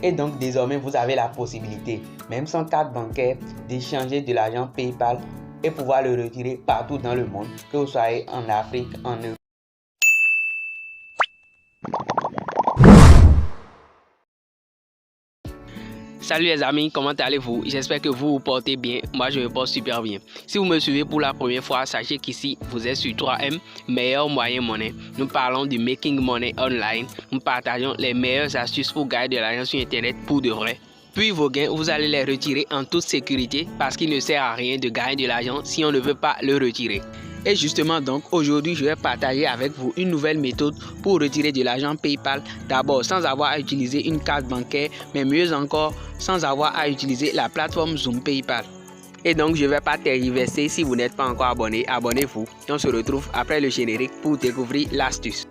Et donc désormais, vous avez la possibilité, même sans carte bancaire, d'échanger de l'argent PayPal et pouvoir le retirer partout dans le monde, que vous soyez en Afrique, en Europe. Salut les amis, comment allez-vous? J'espère que vous vous portez bien. Moi, je me porte super bien. Si vous me suivez pour la première fois, sachez qu'ici, vous êtes sur 3M, meilleur moyen monnaie. Nous parlons du making money online. Nous partageons les meilleures astuces pour gagner de l'argent sur Internet pour de vrai. Puis vos gains, vous allez les retirer en toute sécurité parce qu'il ne sert à rien de gagner de l'argent si on ne veut pas le retirer. Et justement donc, aujourd'hui, je vais partager avec vous une nouvelle méthode pour retirer de l'argent PayPal. D'abord, sans avoir à utiliser une carte bancaire, mais mieux encore, sans avoir à utiliser la plateforme Zoom PayPal. Et donc, je ne vais pas tergiverser. Si vous n'êtes pas encore abonné, abonnez-vous. Et on se retrouve après le générique pour découvrir l'astuce.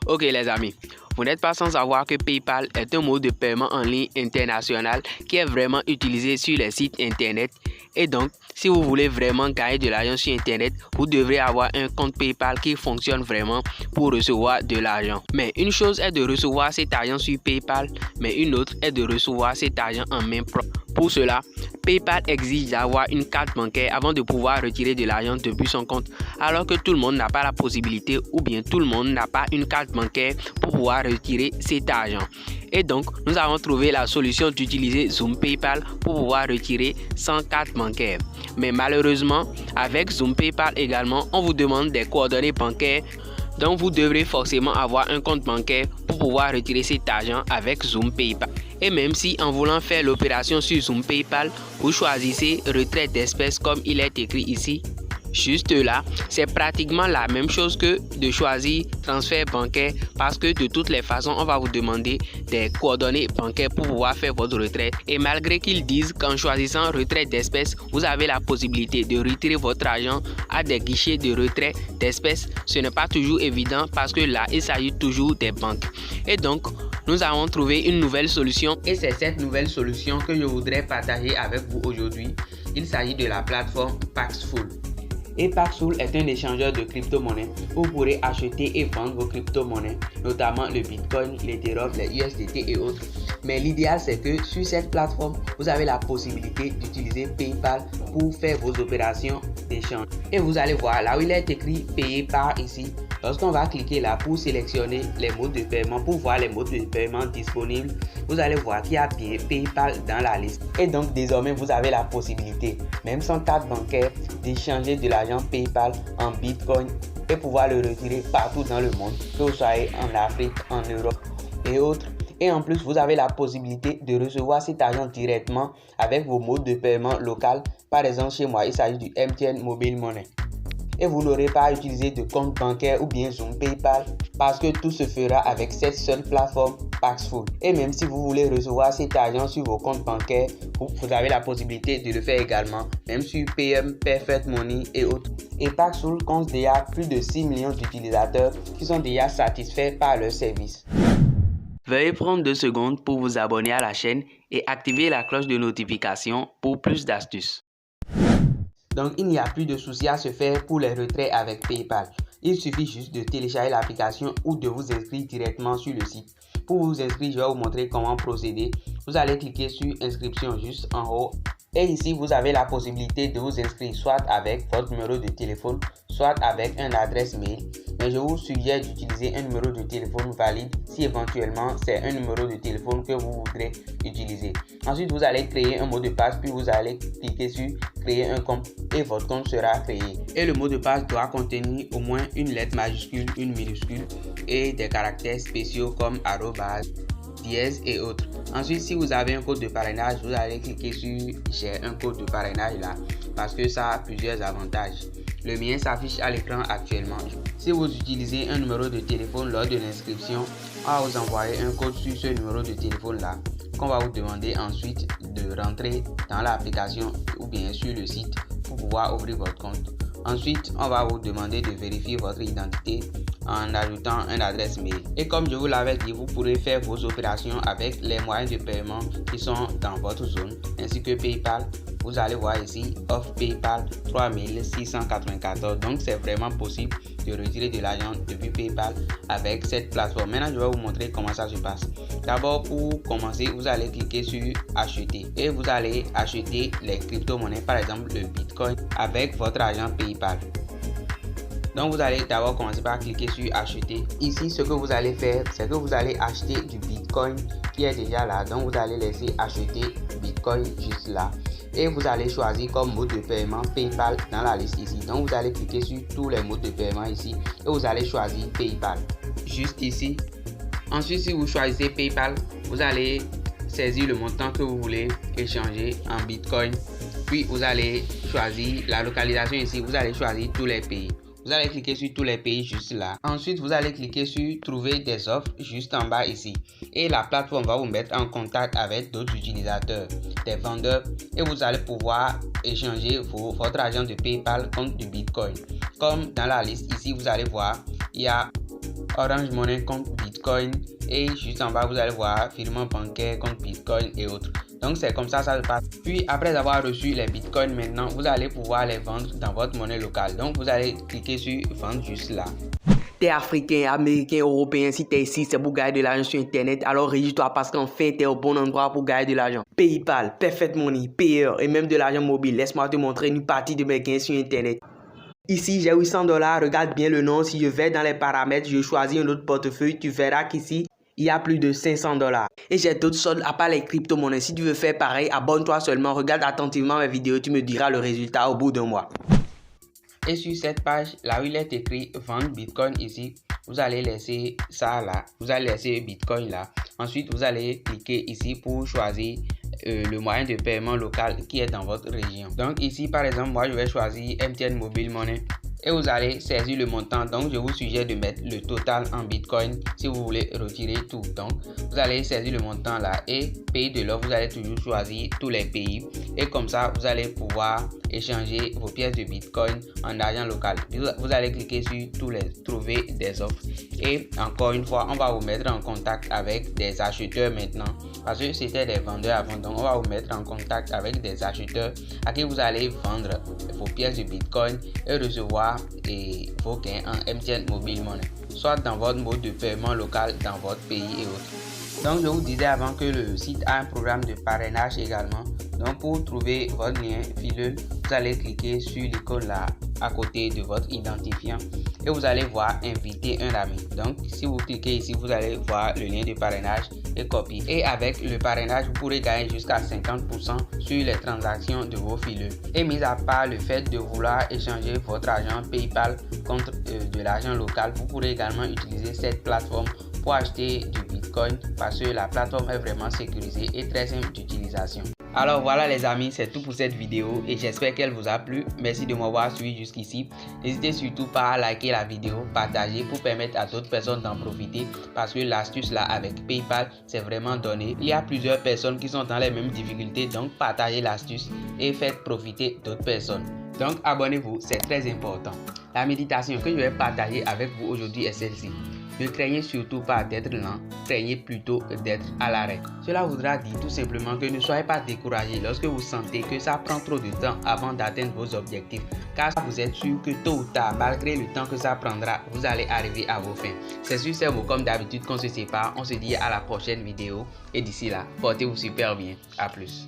Ok les amis, vous n'êtes pas sans savoir que PayPal est un mode de paiement en ligne international qui est vraiment utilisé sur les sites internet. Et donc, si vous voulez vraiment gagner de l'argent sur internet, vous devrez avoir un compte PayPal qui fonctionne vraiment pour recevoir de l'argent. Mais une chose est de recevoir cet argent sur PayPal, mais une autre est de recevoir cet argent en main propre. Pour cela, PayPal exige d'avoir une carte bancaire avant de pouvoir retirer de l'argent depuis son compte, alors que tout le monde n'a pas la possibilité ou bien tout le monde n'a pas une carte bancaire pour pouvoir retirer cet argent. Et donc, nous avons trouvé la solution d'utiliser Zoom PayPal pour pouvoir retirer sans carte bancaire. Mais malheureusement, avec Zoom PayPal également, on vous demande des coordonnées bancaires. Donc, vous devrez forcément avoir un compte bancaire pour pouvoir retirer cet argent avec Zoom PayPal. Et même si en voulant faire l'opération sur Zoom PayPal, vous choisissez retrait d'espèces comme il est écrit ici, juste là, c'est pratiquement la même chose que de choisir transfert bancaire parce que de toutes les façons, on va vous demander des coordonnées bancaires pour pouvoir faire votre retrait. Et malgré qu'ils disent qu'en choisissant retrait d'espèces, vous avez la possibilité de retirer votre argent à des guichets de retrait d'espèces, ce n'est pas toujours évident parce que là, il s'agit toujours des banques. Et donc, nous avons trouvé une nouvelle solution et c'est cette nouvelle solution que je voudrais partager avec vous aujourd'hui. Il s'agit de la plateforme Paxful. Et Paxful est un échangeur de crypto-monnaies où vous pourrez acheter et vendre vos crypto-monnaies, notamment le Bitcoin, l'Ethereum, les USDT et autres. Mais l'idéal, c'est que sur cette plateforme, vous avez la possibilité d'utiliser PayPal pour faire vos opérations d'échange. Et vous allez voir là où il est écrit payer par ici. Lorsqu'on va cliquer là pour sélectionner les modes de paiement, pour voir les modes de paiement disponibles, vous allez voir qu'il y a bien PayPal dans la liste. Et donc désormais, vous avez la possibilité, même sans carte bancaire, d'échanger de l'argent PayPal en Bitcoin et pouvoir le retirer partout dans le monde, que vous soyez en Afrique, en Europe et autres. Et en plus, vous avez la possibilité de recevoir cet argent directement avec vos modes de paiement local. Par exemple, chez moi, il s'agit du MTN Mobile Money. Et vous n'aurez pas à utiliser de compte bancaire ou bien Zoom PayPal parce que tout se fera avec cette seule plateforme Paxful. Et même si vous voulez recevoir cet argent sur vos comptes bancaires, vous avez la possibilité de le faire également, même sur PM, Perfect Money et autres. Et Paxful compte déjà plus de 6 millions d'utilisateurs qui sont déjà satisfaits par leur service. Veuillez prendre 2 secondes pour vous abonner à la chaîne et activer la cloche de notification pour plus d'astuces. Donc, il n'y a plus de soucis à se faire pour les retraits avec PayPal. Il suffit juste de télécharger l'application ou de vous inscrire directement sur le site. Pour vous inscrire, je vais vous montrer comment procéder. Vous allez cliquer sur inscription juste en haut. Et ici, vous avez la possibilité de vous inscrire soit avec votre numéro de téléphone, soit avec une adresse mail. Mais je vous suggère d'utiliser un numéro de téléphone valide si éventuellement c'est un numéro de téléphone que vous voudrez utiliser. Ensuite, vous allez créer un mot de passe, puis vous allez cliquer sur créer un compte et votre compte sera créé. Et le mot de passe doit contenir au moins une lettre majuscule, une minuscule et des caractères spéciaux comme arrobase, dièse et autres. Ensuite, si vous avez un code de parrainage, vous allez cliquer sur j'ai un code de parrainage là parce que ça a plusieurs avantages. Le mien s'affiche à l'écran actuellement. Si vous utilisez un numéro de téléphone lors de l'inscription, on va vous envoyer un code sur ce numéro de téléphone là qu'on va vous demander ensuite de rentrer dans l'application ou bien sur le site pour pouvoir ouvrir votre compte. Ensuite, on va vous demander de vérifier votre identité en ajoutant une adresse mail. Et comme je vous l'avais dit, vous pourrez faire vos opérations avec les moyens de paiement qui sont dans votre zone, ainsi que PayPal. vous allez voir ici offre PayPal 3694. Donc c'est vraiment possible de retirer de l'argent depuis PayPal avec cette plateforme. Maintenant je vais vous montrer comment ça se passe. D'abord, pour commencer, vous allez cliquer sur acheter et vous allez acheter les crypto-monnaies, par exemple le Bitcoin, avec votre argent PayPal. Donc vous allez d'abord commencer par cliquer sur acheter. Ici, ce que vous allez faire, c'est que vous allez acheter du Bitcoin qui est déjà là. Donc vous allez laisser acheter Bitcoin juste là. Et vous allez choisir comme mode de paiement PayPal dans la liste ici. Donc vous allez cliquer sur tous les modes de paiement ici et vous allez choisir PayPal juste ici. Ensuite, si vous choisissez PayPal, vous allez saisir le montant que vous voulez échanger en Bitcoin. Puis vous allez choisir la localisation ici. Vous allez choisir tous les pays. Vous allez cliquer sur tous les pays juste là. Ensuite, vous allez cliquer sur trouver des offres juste en bas ici. Et la plateforme va vous mettre en contact avec d'autres utilisateurs, des vendeurs. Et vous allez pouvoir échanger votre argent de PayPal contre du Bitcoin. Comme dans la liste ici, vous allez voir, il y a Orange Money contre Bitcoin. Et juste en bas, vous allez voir virement bancaire contre Bitcoin et autres. Donc c'est comme ça se passe. Puis après avoir reçu les bitcoins, maintenant vous allez pouvoir les vendre dans votre monnaie locale. Donc vous allez cliquer sur vendre juste là. T'es africain, américain, européen, si t'es ici, c'est pour gagner de l'argent sur internet, alors régis-toi parce qu'enfin t'es au bon endroit pour gagner de l'argent. PayPal, Perfect Money, Payer et même de l'argent mobile. Laisse-moi te montrer une partie de mes gains sur internet. Ici, j'ai $800, regarde bien le nom. Si je vais dans les paramètres, je choisis un autre portefeuille, tu verras qu'ici, il y a plus de $500. Et j'ai d'autres soldes à part les crypto-monnaies. Si tu veux faire pareil, abonne-toi seulement, regarde attentivement mes vidéos, tu me diras le résultat au bout d'un mois. Et sur cette page, là où il est écrit vendre Bitcoin ici, vous allez laisser ça là. Vous allez laisser Bitcoin là. Ensuite, vous allez cliquer ici pour choisir le moyen de paiement local qui est dans votre région. Donc ici, par exemple, moi je vais choisir MTN Mobile Money. Et vous allez saisir le montant. Donc je vous suggère de mettre le total en Bitcoin si vous voulez retirer tout. Donc vous allez saisir le montant là et pays de l'offre, vous allez toujours choisir tous les pays. Et comme ça, vous allez pouvoir échanger vos pièces de Bitcoin en argent local. Vous allez cliquer sur tous les trouver des offres. Et encore une fois, on va vous mettre en contact avec des acheteurs maintenant. Parce que c'était des vendeurs avant. Donc on va vous mettre en contact avec des acheteurs à qui vous allez vendre vos pièces de Bitcoin et recevoir vos gains en MTN Mobile Money, soit dans votre mode de paiement local dans votre pays et autres. Donc je vous disais avant que le site a un programme de parrainage également. Donc pour trouver votre lien fileux, vous allez cliquer sur l'icône là à côté de votre identifiant et vous allez voir inviter un ami. Donc si vous cliquez ici, vous allez voir le lien de parrainage et copier. Et avec le parrainage, vous pourrez gagner jusqu'à 50% sur les transactions de vos fileux. Et mis à part le fait de vouloir échanger votre argent PayPal contre de l'argent local, vous pourrez également utiliser cette plateforme pour acheter du Bitcoin parce que la plateforme est vraiment sécurisée et très simple d'utilisation. Alors voilà les amis, c'est tout pour cette vidéo et j'espère qu'elle vous a plu. Merci de m'avoir suivi jusqu'ici. N'hésitez surtout pas à liker la vidéo, partager pour permettre à d'autres personnes d'en profiter parce que l'astuce là avec PayPal c'est vraiment donné. Il y a plusieurs personnes qui sont dans les mêmes difficultés, donc partagez l'astuce et faites profiter d'autres personnes. Donc abonnez-vous, c'est très important. La méditation que je vais partager avec vous aujourd'hui est celle-ci. Ne craignez surtout pas d'être lent, craignez plutôt d'être à l'arrêt. Cela voudra dire tout simplement que ne soyez pas découragé lorsque vous sentez que ça prend trop de temps avant d'atteindre vos objectifs, car vous êtes sûr que tôt ou tard, malgré le temps que ça prendra, vous allez arriver à vos fins. C'est sur ces mots comme d'habitude qu'on se sépare, on se dit à la prochaine vidéo et d'ici là, portez-vous super bien, à plus.